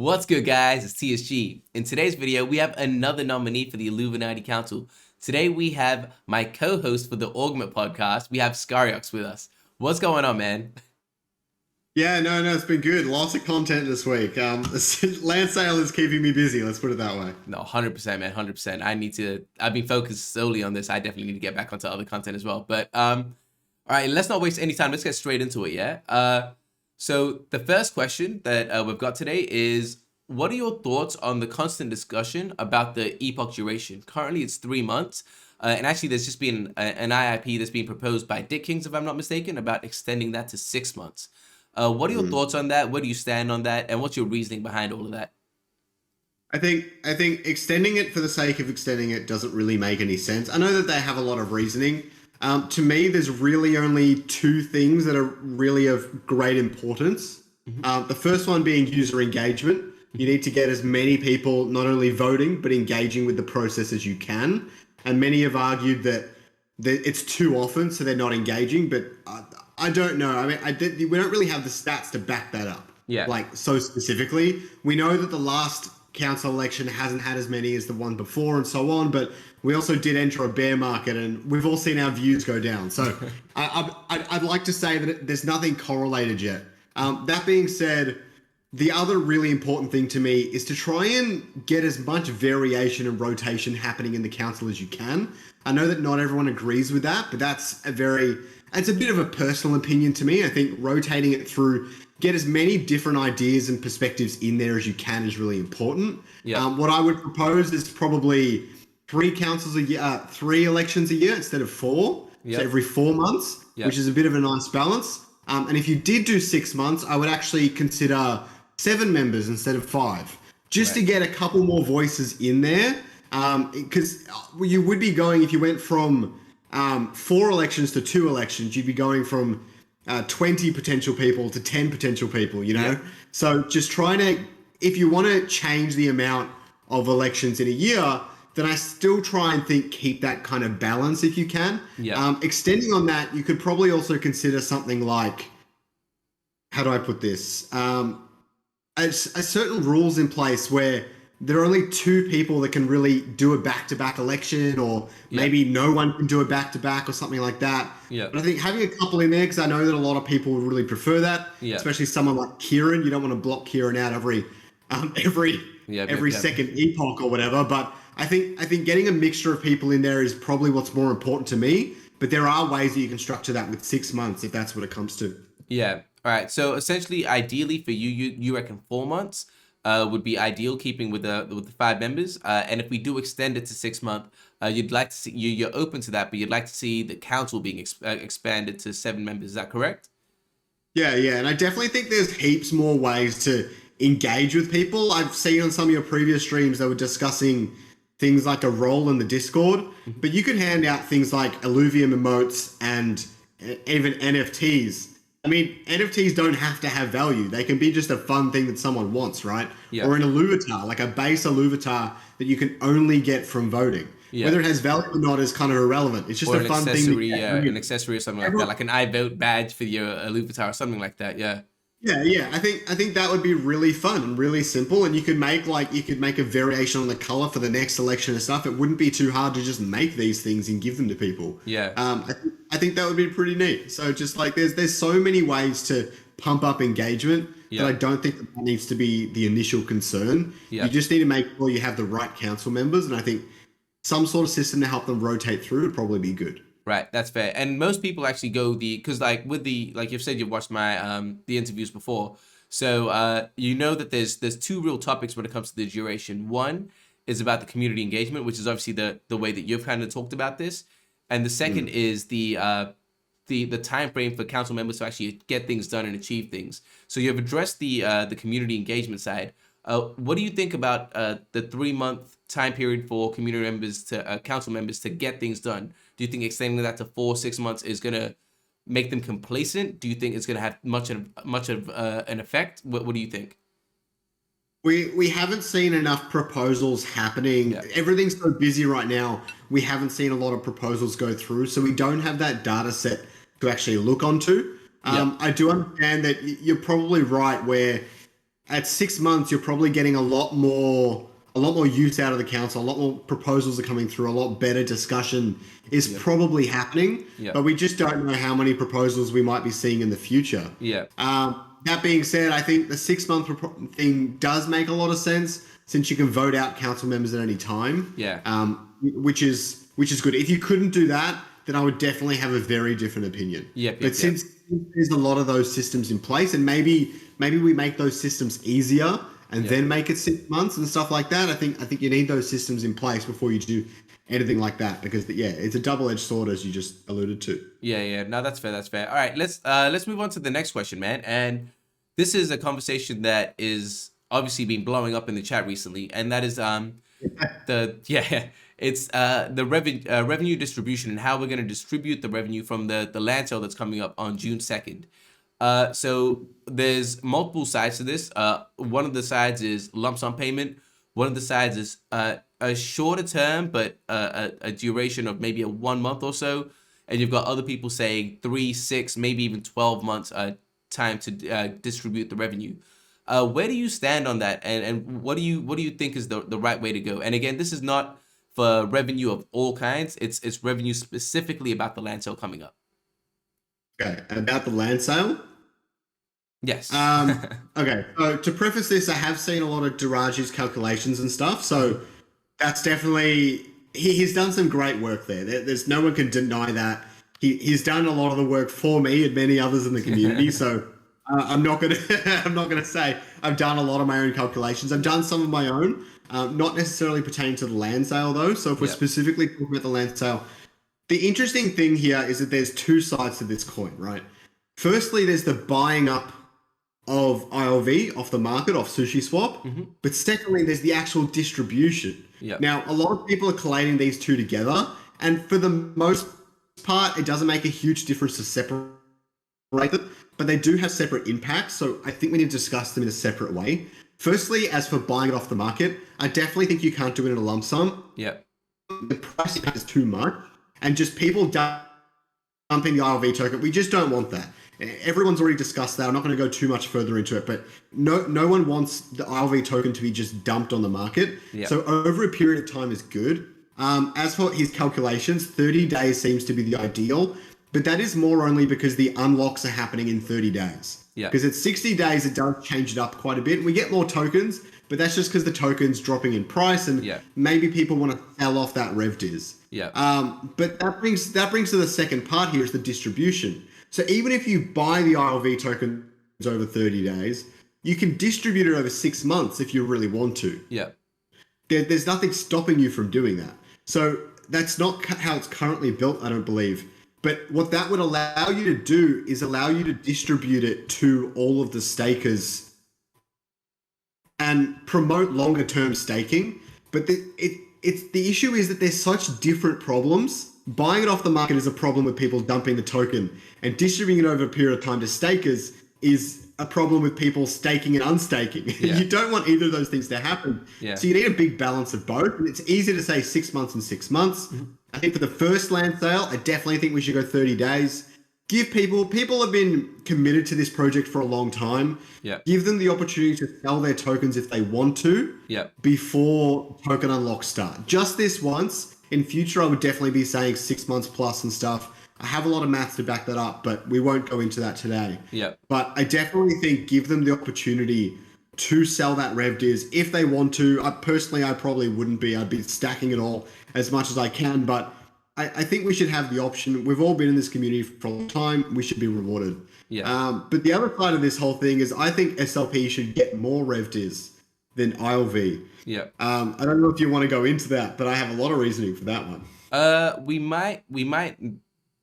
What's good, guys? It's TSG. In today's video, we have another nominee for the Illuminati Council. Today, we have my co-host for the Augment podcast. We have Scoriox with us. What's going on, man? Yeah, no, it's been good. Lots of content this week. Land sale is keeping me busy. Let's put it that way. No, 100%, man, 100%. I've been focused solely on this. I definitely need to get back onto other content as well. But, all right, let's not waste any time. Let's get straight into it, yeah? So the first question that we've got today is, what are your thoughts on the constant discussion about the Epoch duration? Currently, it's 3 months. And actually, there's just been an IIP that's being proposed by Dick Kings, if I'm not mistaken, about extending that to 6 months. What are your thoughts on that? Where do you stand on that? And what's your reasoning behind all of that? I think extending it for the sake of extending it doesn't really make any sense. I know that they have a lot of reasoning. To me, there's really only two things that are really of great importance. The first one being user engagement. You need to get as many people not only voting, but engaging with the process as you can. And many have argued that it's too often, so they're not engaging. But I don't know. I mean, we don't really have the stats to back that up. Yeah. Like, so specifically. We know that the last council election hasn't had as many as the one before and so on, but we also did enter a bear market and we've all seen our views go down. So I'd like to say that there's nothing correlated yet. That being said, the other really important thing to me is to try and get as much variation and rotation happening in the council as you can. I know that not everyone agrees with that, but it's a bit of a personal opinion to me. I think rotating it through, get as many different ideas and perspectives in there as you can is really important. Yeah. What I would propose is probably 3 councils a year, 3 elections a year instead of 4. Yep. So every 4 months, which is a bit of a nice balance. And if you did do 6 months, I would actually consider 7 members instead of 5, just to get a couple more voices in there. Because you would be going, if you went from 4 elections to 2 elections, you'd be going from 20 potential people to 10 potential people, you know? So just trying to, if you want to change the amount of elections in a year, then I still try and keep that kind of balance if you can. Extending on that, you could probably also consider something like, how do I put this? A certain rules in place where there are only 2 people that can really do a back-to-back election, or maybe no one can do a back-to-back or something like that. But I think having a couple in there, because I know that a lot of people would really prefer that, especially someone like Kieran. You don't want to block Kieran out every second epoch or whatever. But I think getting a mixture of people in there is probably what's more important to me. But there are ways that you can structure that with 6 months if that's what it comes to. Yeah. All right. So essentially, ideally for you reckon 4 months would be ideal, keeping with the 5 members. And if we do extend it to 6 months, you'd like to see, you're open to that, but you'd like to see the council being expanded to 7 members. Is that correct? Yeah. And I definitely think there's heaps more ways to engage with people. I've seen on some of your previous streams they were discussing things like a role in the Discord, but you can hand out things like Illuvium emotes and even NFTs. I mean, NFTs don't have to have value. They can be just a fun thing that someone wants, right? Or an Illuvitar, like a base Illuvitar that you can only get from voting. Whether it has value or not is kind of irrelevant. It's just a fun thing. An accessory or something like that, like an I vote badge for your Illuvitar or something like that. Yeah. I think that would be really fun and really simple, and you could make a variation on the color for the next election and stuff. It wouldn't be too hard to just make these things and give them to people. I think that would be pretty neat. So just like there's so many ways to pump up engagement that I don't think that needs to be the initial concern. You just need to make sure you have the right council members, and I think some sort of system to help them rotate through would probably be good. Right, that's fair. like you've said, you've watched my the interviews before, so you know that there's 2 real topics when it comes to the duration. One is about the community engagement, which is obviously the way that you've kind of talked about this, and the second is the time frame for council members to actually get things done and achieve things. So you've addressed the community engagement side. What do you think about the 3-month time period for community members to council members to get things done? Do you think extending that to 4-6 months is gonna make them complacent? Do you think it's gonna have much of an effect? What do you think? We haven't seen enough proposals happening. Everything's so busy right now. We haven't seen a lot of proposals go through, so we don't have that data set to actually look onto. I do understand that you're probably right where at 6 months, you're probably getting a lot more use out of the council. A lot more proposals are coming through. A lot better discussion is probably happening. Yeah. But we just don't know how many proposals we might be seeing in the future. Yeah. That being said, I think the 6 month thing does make a lot of sense since you can vote out council members at any time. Yeah. Which is good. If you couldn't do that, then I would definitely have a very different opinion. But since there's a lot of those systems in place, and maybe we make those systems easier and then make it 6 months and stuff like that. I think you need those systems in place before you do anything like that, because it's a double-edged sword, as you just alluded to. Yeah. No, that's fair. All right, let's move on to the next question, man. And this is a conversation that is obviously been blowing up in the chat recently, and that is it's the revenue distribution and how we're going to distribute the revenue from the land sale that's coming up on June 2nd. So there's multiple sides to this. One of the sides is lump sum payment. One of the sides is a shorter term, but a duration of maybe a 1 month or so. And you've got other people saying 3, 6, maybe even 12 months time to distribute the revenue. Where do you stand on that? And what do you think is the right way to go? And again, this is not for revenue of all kinds. It's revenue specifically about the land sale coming up. Okay, about the land sale? Yes. Okay, so to preface this, I have seen a lot of Diraji's calculations and stuff. So that's definitely, he's done some great work there. There's no one can deny that. He's done a lot of the work for me and many others in the community. So I'm not gonna say I've done a lot of my own calculations. I've done some of my own, not necessarily pertaining to the land sale though. So if we're specifically talking about the land sale, the interesting thing here is that there's two sides to this coin, right? Firstly, there's the buying up of ILV off the market, off SushiSwap. But secondly, there's the actual distribution. Now, a lot of people are collating these two together, and for the most part, it doesn't make a huge difference to separate them, but they do have separate impacts. So I think we need to discuss them in a separate way. Firstly, as for buying it off the market, I definitely think you can't do it in a lump sum. The price impact is too much, and just people dumping the ILV token, we just don't want that. Everyone's already discussed that. I'm not going to go too much further into it, but no one wants the ILV token to be just dumped on the market. So over a period of time is good. As for his calculations, 30 days seems to be the ideal, but that is more only because the unlocks are happening in 30 days. Because at 60 days, it does change it up quite a bit. We get more tokens, but that's just because the token's dropping in price, and maybe people want to sell off that RevDis. But that brings to the second part here, is the distribution. So even if you buy the ILV tokens over 30 days, you can distribute it over 6 months if you really want to. There's nothing stopping you from doing that. So that's not how it's currently built, I don't believe. But what that would allow you to do is allow you to distribute it to all of the stakers and promote longer term staking. But the issue is that there's such different problems. Buying it off the market is a problem with people dumping the token, and distributing it over a period of time to stakers is a problem with people staking and unstaking. You don't want either of those things to happen. So you need a big balance of both. And it's easy to say 6 months and 6 months. I think for the first land sale, I definitely think we should go 30 days. Give people have been committed to this project for a long time. Give them the opportunity to sell their tokens if they want to before token unlocks start. Just this once. In future, I would definitely be saying 6 months plus and stuff. I have a lot of maths to back that up, but we won't go into that today. But I definitely think give them the opportunity to sell that RevDis if they want to. I probably wouldn't be. I'd be stacking it all as much as I can, but I think we should have the option. We've all been in this community for a long time. We should be rewarded. But the other side of this whole thing is I think SLP should get more RevDis than ILV. I don't know if you want to go into that, but I have a lot of reasoning for that one. We might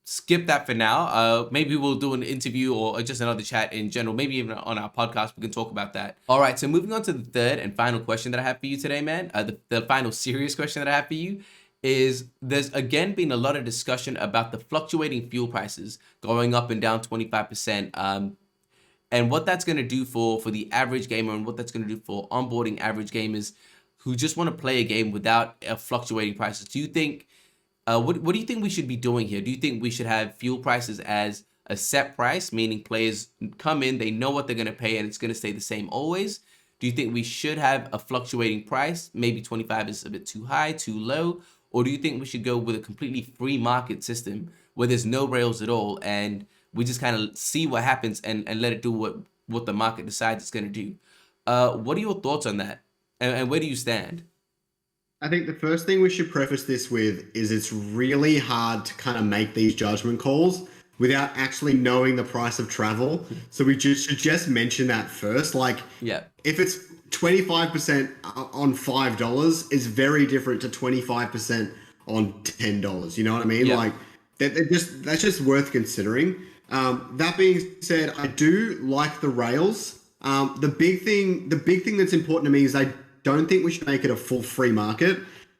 skip that for now. Maybe we'll do an interview or just another chat in general. Maybe even on our podcast, we can talk about that. All right, so moving on to the third and final question that I have for you today, man. The final serious question that I have for you is there's again been a lot of discussion about the fluctuating fuel prices going up and down 25%. And what that's going to do for the average gamer, and what that's going to do for onboarding average gamers who just want to play a game without fluctuating prices. Do you think, what do you think we should be doing here? Do you think we should have fuel prices as a set price, meaning players come in, they know what they're going to pay, and it's going to stay the same always? Do you think we should have a fluctuating price? Maybe 25 is a bit too high, too low? Or do you think we should go with a completely free market system where there's no rails at all and we just kind of see what happens and let it do what the market decides it's going to do? What are your thoughts on that? And where do you stand? I think the first thing we should preface this with is it's really hard to kind of make these judgment calls without actually knowing the price of travel. So we should just mention that first. Like, Yeah. if it's 25% on $5 is very different to 25% on $10. You know what I mean? Yeah. Like, that's just worth considering. That being said, I do like the rails. The big thing that's important to me is I don't think we should make it a full free market.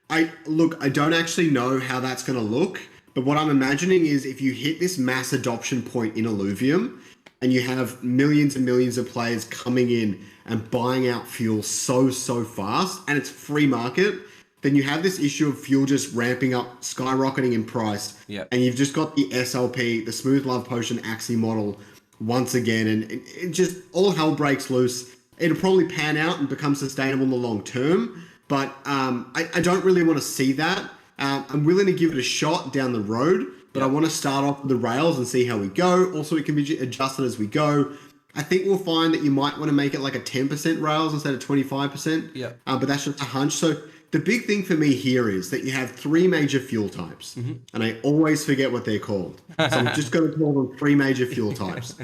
I don't actually know how that's going to look, but what I'm imagining is if you hit this mass adoption point in Illuvium and you have millions and millions of players coming in and buying out fuel so fast and it's free market, then you have this issue of fuel just ramping up, skyrocketing in price. Yeah. And you've just got the SLP, the Smooth Love Potion Axie model once again, and it just all hell breaks loose. It'll probably pan out and become sustainable in the long term, but I don't really want to see that. I'm willing to give it a shot down the road, but I want to start off with the rails and see how we go. Also, it can be adjusted as we go. I think we'll find that you might want to make it like a 10% rails instead of 25%. Yeah. But that's just a hunch. So the big thing for me here is that you have three major fuel types, and I always forget what they're called. So I'm just going to call them three major fuel types.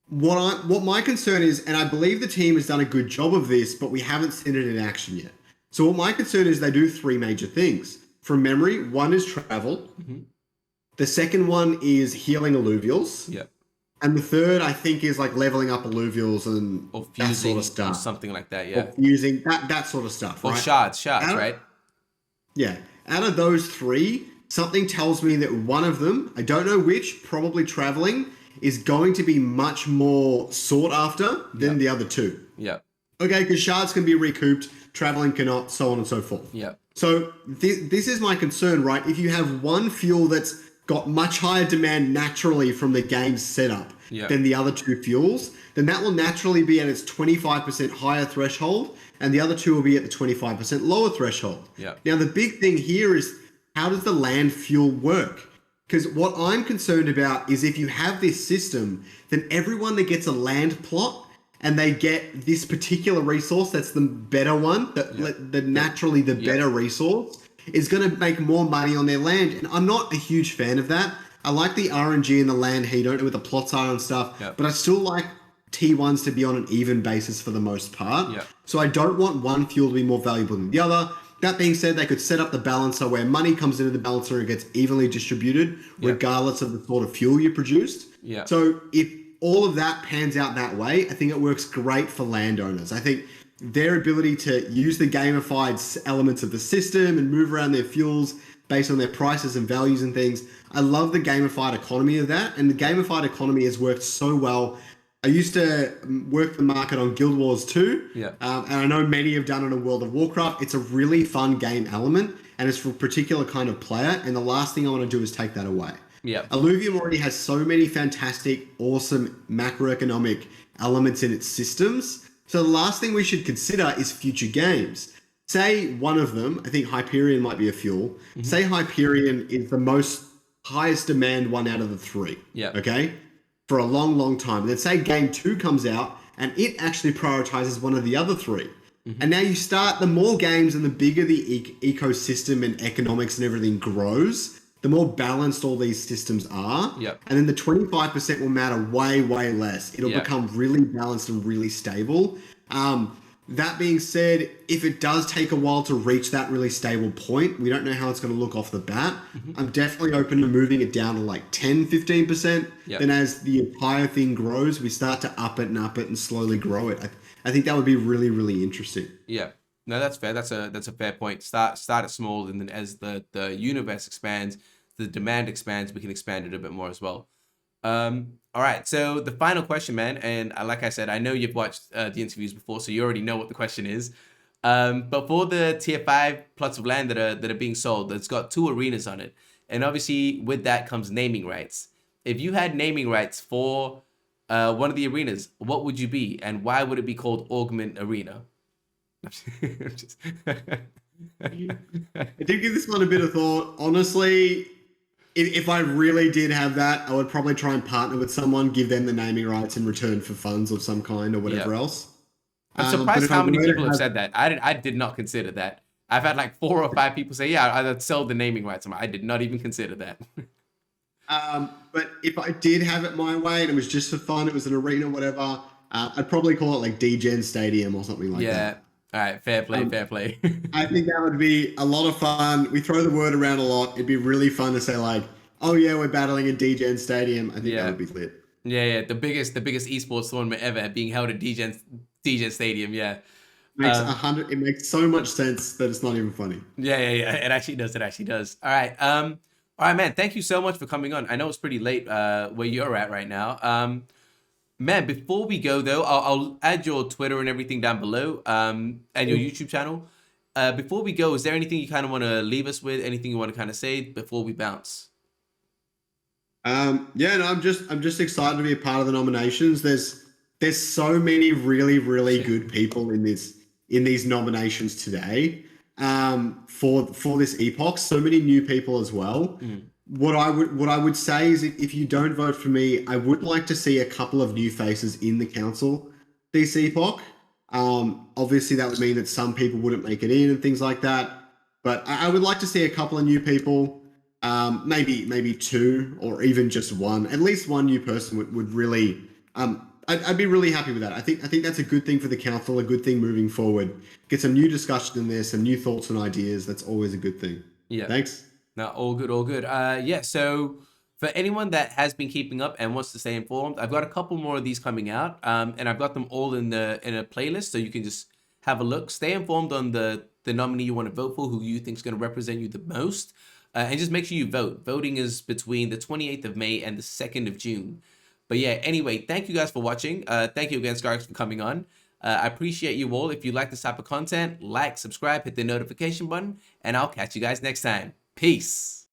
What my concern is, and I believe the team has done a good job of this, but we haven't seen it in action yet. So what my concern is, they do three major things. From memory, one is travel. The second one is healing alluvials. Yeah. And the third, I think, is like leveling up alluvials and Or fusing, that sort of stuff. or something like that, yeah. Or fusing, that sort of stuff, Or right? shards, right? Yeah. Out of those three, something tells me that one of them, I don't know which, probably traveling, is going to be much more sought after than the other two. Yeah. Okay, because shards can be recouped, traveling cannot, so on and so forth. Yeah. So this is my concern, right? If you have one fuel that's got much higher demand naturally from the game's setup than the other two fuels, then that will naturally be at its 25% higher threshold, and the other two will be at the 25% lower threshold. Yeah. Now, the big thing here is, how does the land fuel work? Because what I'm concerned about is if you have this system, then everyone that gets a land plot and they get this particular resource that's the better one, naturally the better resource, is going to make more money on their land. And I'm not a huge fan of that. I like the RNG and the land here, you don't know what the plots are and stuff, but I still like T1s to be on an even basis for the most part. So I don't want one fuel to be more valuable than the other. That being said, they could set up the balancer where money comes into the balancer and gets evenly distributed, regardless of the sort of fuel you produced. So if all of that pans out that way, I think it works great for landowners. I think their ability to use the gamified elements of the system and move around their fuels based on their prices and values and things. I love the gamified economy of that. And the gamified economy has worked so well. I used to work the market on Guild Wars 2. And I know many have done it in World of Warcraft. It's a really fun game element, and it's for a particular kind of player. And the last thing I want to do is take that away. Illuvium already has so many fantastic, awesome macroeconomic elements in its systems. So the last thing we should consider is future games. Say one of them, I think Hyperion might be a fuel. Say Hyperion is the most highest demand one out of the three. Okay? For a long, long time. And then say game 2 comes out and it actually prioritizes one of the other three. And now you start, the more games and the bigger the ecosystem and economics and everything grows, the more balanced all these systems are. And then the 25% will matter way, way less. It'll become really balanced and really stable. That being said, if it does take a while to reach that really stable point, we don't know how it's going to look off the bat. I'm definitely open to moving it down to like 10, 15%. Then as the entire thing grows, we start to up it and slowly grow it. I think that would be really, really interesting. No, that's fair. That's a fair point. Start it small, and then as the universe expands, the demand expands, we can expand it a bit more as well. All right, so the final question, man, and like I said, I know you've watched the interviews before, so you already know what the question is. But for the tier 5 plots of land that are being sold, that's got 2 arenas on it, and obviously with that comes naming rights. If you had naming rights for one of the arenas, what would you be, and why would it be called Augment Arena? I did give this one a bit of thought. Honestly, if I really did have that, I would probably try and partner with someone, give them the naming rights in return for funds of some kind or whatever else. I'm But surprised if how I many were to people have have- said that. I did not consider that. I've had like 4 or 5 people say, yeah, I'd sell the naming rights. I did not even consider that. But if I did have it my way and it was just for fun, it was an arena, whatever, I'd probably call it like DGen Stadium or something like that. Yeah. All right. Fair play. Fair play. I think that would be a lot of fun. We throw the word around a lot. It'd be really fun to say like, oh yeah, we're battling in DGen Stadium. I think that would be lit. Yeah. The biggest esports tournament ever being held at DGen Stadium. Yeah. It makes so much sense that it's not even funny. Yeah. It actually does. It actually does. All right. All right, man. Thank you so much for coming on. I know it's pretty late where you're at right now. Man, before we go though, I'll add your Twitter and everything down below, and your YouTube channel. Before we go, is there anything you kind of want to leave us with? Anything you want to kind of say before we bounce? Yeah, no, I'm just excited to be a part of the nominations. There's so many really good people in these nominations today. For this epoch, so many new people as well. What I would say is if you don't vote for me, I would like to see a couple of new faces in the council this epoch. Obviously that would mean that some people wouldn't make it in and things like that. But I would like to see a couple of new people, maybe 2 or even just 1. At least one new person would really. I'd be really happy with that. I think that's a good thing for the council, a good thing moving forward. Get some new discussion in there, some new thoughts and ideas. That's always a good thing. Yeah. Thanks. No, all good, all good. Yeah, so for anyone that has been keeping up and wants to stay informed, I've got a couple more of these coming out, and I've got them all in a playlist, so you can just have a look. Stay informed on the nominee you want to vote for, who you think is going to represent you the most, and just make sure you vote. Voting is between the 28th of May and the 2nd of June. But yeah, anyway, thank you guys for watching. Thank you again, Scoriox, for coming on. I appreciate you all. If you like this type of content, like, subscribe, hit the notification button, and I'll catch you guys next time. Peace.